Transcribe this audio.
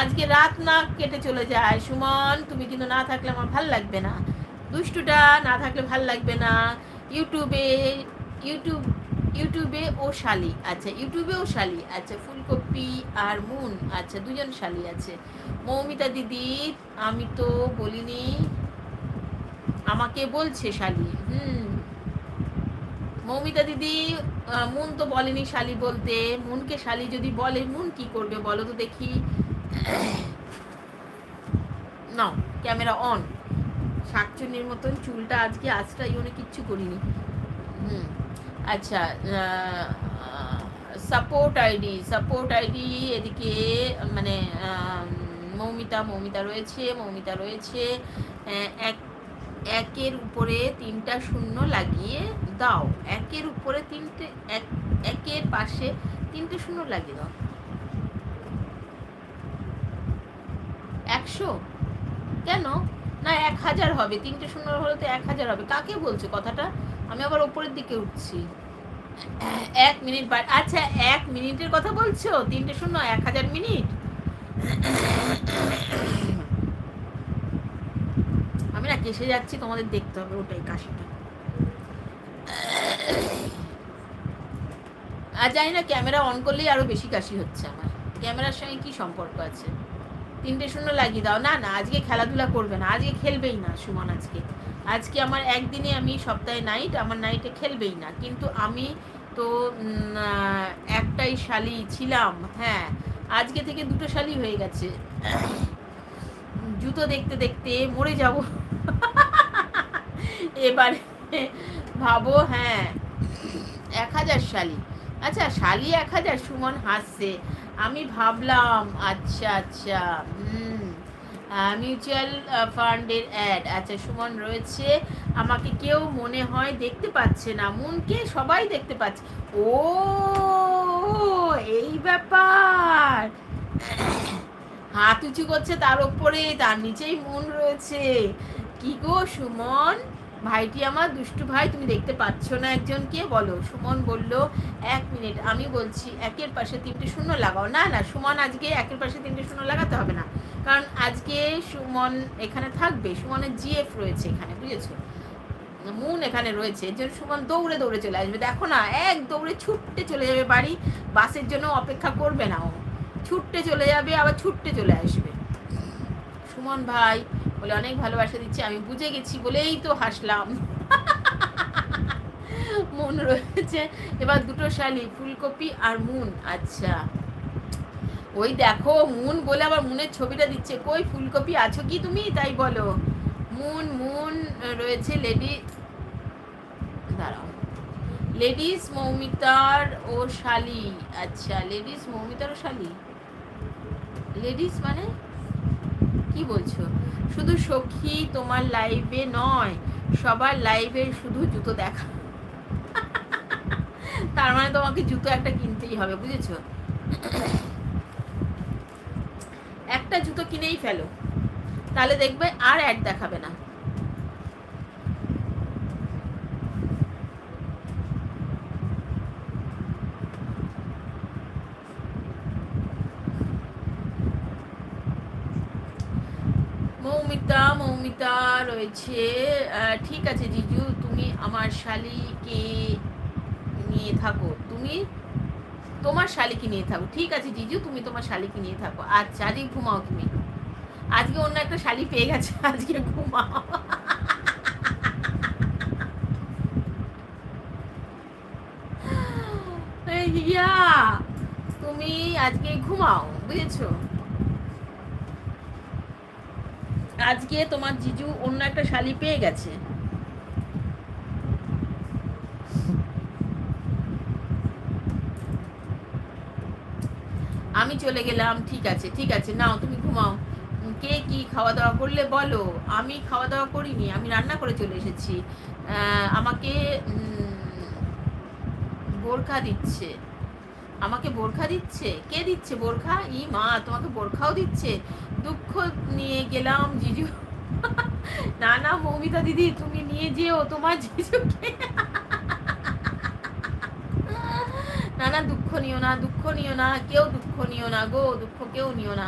আজকে রাত না কেটে চলে যায়। সুমন, তুমি কিন্তু না থাকলে আমার ভাল লাগবে না। দুষ্টুটা না থাকলে ভাল লাগবে না। ইউটিউবে ইউটিউব ইউটিউবে ও শালি, আচ্ছা ইউটিউবেও শালি, আচ্ছা ফুলকপি আর মুন, আচ্ছা দুজন শালি আছে। মৌমিতা দিদি, আমি তো বলিনি, আমাকে বলছে শালি। মৌমিতা দিদি, মুন তো বলেনি শালি বলতে। মুনকে শালি যদি বলে, মুন কি করবে বলো তো দেখি। নাও ক্যামেরা অন। শাকচুন্নির মতন চুলটা আজকে আজটাই অনেক কিচ্ছু করিনি। আচ্ছা, সাপোর্ট আইডি এদিকে, মানে মৌমিতা রয়েছে। এক একের উপরে 3টা শূন্য লাগিয়ে দাও। একের উপরে 3টে, একের পাশে 3টে শূন্য লাগিয়ে দাও। 100 কেন না, 1000 হবে। 3টে শূন্য হলে তো 1000 হবে। কাকে বলছো কথাটা? আমি আবার ওপরের দিকে উঠছি। 1 মিনিট, আচ্ছা 1 মিনিটের কথা বলছো? 3টে শূন্য 1000 মিনিট। আমি না কেসে যাচ্ছি, তোমাদের দেখতে হবে ওটাই কাশিটা। আর জানি না ক্যামেরা অন করলেই আরো বেশি কাশি হচ্ছে আমার। ক্যামেরার সঙ্গে কি সম্পর্ক আছে? 3টে শূন্য লাগিয়ে দাও। না না, আজকে খেলাধুলা করবে না, আজকে খেলবেই না সুমন। আজকে আমার একদিনে, আমি সপ্তাহে নাইট, আমার নাইটে খেলবেই না। কিন্তু আমি তো একটাই শালি ছিলাম, হ্যাঁ আজকে থেকে 2টো শালি হয়ে গেছে। জুতো দেখতে দেখতে মরে যাব এবারে ভাবো। হ্যাঁ 1000 শালি, আচ্ছা শালি 1000। সুমন হাসছে। আমি ভাবলাম আচ্ছা মিউচুয়াল ফান্ডের অ্যাড, আচ্ছা সুমন রয়েছে। আমাকে কেউ মনে হয় দেখতে পাচ্ছে না, মুনকে সবাই দেখতে পাচ্ছে। ও এই ব্যাপার, হাত উঁচু করছে, তার উপরে তার নিচেই মুন রয়েছে। কি গো সুমন, ভাইটি আমার দুষ্টু ভাই, তুমি দেখতে পাচ্ছ না একজনকে? বলো। সুমন বলল 1 মিনিট, আমি বলছি একের পাশে 3টে শূন্য লাগাও। না না সুমন, আজকে একের পাশে 3টে শূন্য লাগাতে হবে না, কারণ আজকে সুমন এখানে থাকবে। সুমনের জিএফ রয়েছে এখানে, বুঝেছো? মুন এখানে রয়েছে, এর জন্য সুমন দৌড়ে দৌড়ে চলে আসবে। দেখো না, এক দৌড়ে ছুটতে চলে যাবে বাড়ি। বাসের জন্য অপেক্ষা করবে না, ও ছুটতে চলে যাবে, আবার ছুটতে চলে আসবে। সুমন ভাই বলে অনেক ভালোবাসা দিচ্ছে, আমি বুঝে গেছি বলেই তো হাসলাম। মুন রয়েছে। এবার 2টো শালি, ফুলকপি আর মুন। আচ্ছা ওই দেখো, মুন বলে আবার মুনের ছবিটা দিচ্ছে। কই ফুলকপি, আছো কি তুমি? তাই বলো। মুন রয়েছে। দাঁড়াও, লেডিস মৌমিতার ও শালি। আচ্ছা লেডিস মৌমিতার ও শালি, লেডিস মানে কি বলছো? শুধু সখী তোমার লাইভে নয়, সবার লাইভে শুধু জুতো দেখা। তার মানে তোমাকে জুতো একটা কিনতেই হবে, বুঝেছো? একটা জুতো কিনেই ফেলো, তাহলে দেখবে আর অ্যাড দেখাবে না। মৌমিতা রয়েছে। ঠিক আছে জিজু, তুমি আমার শালিকে নিয়ে থাকো, তুমি তোমার শালিকে নিয়ে থাকো। ঠিক আছে জিজু, তুমি তোমার শালিকে নিয়ে থাকো। আচ্ছা আজকে ঘুমাও তুমি, আজকে অন্য একটা শালি পেয়ে গেছে, আজকে ঘুমাও। ইয়া তুমি আজকে ঘুমাও, বুঝেছো? আজকে তোমার জিজু অন্য একটা শালি পেয়ে গেছে। আমি চলে গেলাম। ঠিক আছে নাও তুমি ঘুমাও। কে কি খাওয়া দাওয়া করলে বলো? আমি খাওয়া দাওয়া করিনি, আমি রান্না করে চলে এসেছি। আমাকে বোরখা দিচ্ছে, আমাকে বোরখা দিচ্ছে। কে দিচ্ছে বোরখা? ই মা, তোমাকে বোরখাও দিচ্ছে? দুঃখ নিয়ে গেলাম জিজু। না না মৌমিতা দিদি, তুমি নিয়ে যেও তোমার জিজুকে। না না দুঃখ নিও না, কেউ দুঃখ নিও না গো, দুঃখ কেউ নিও না।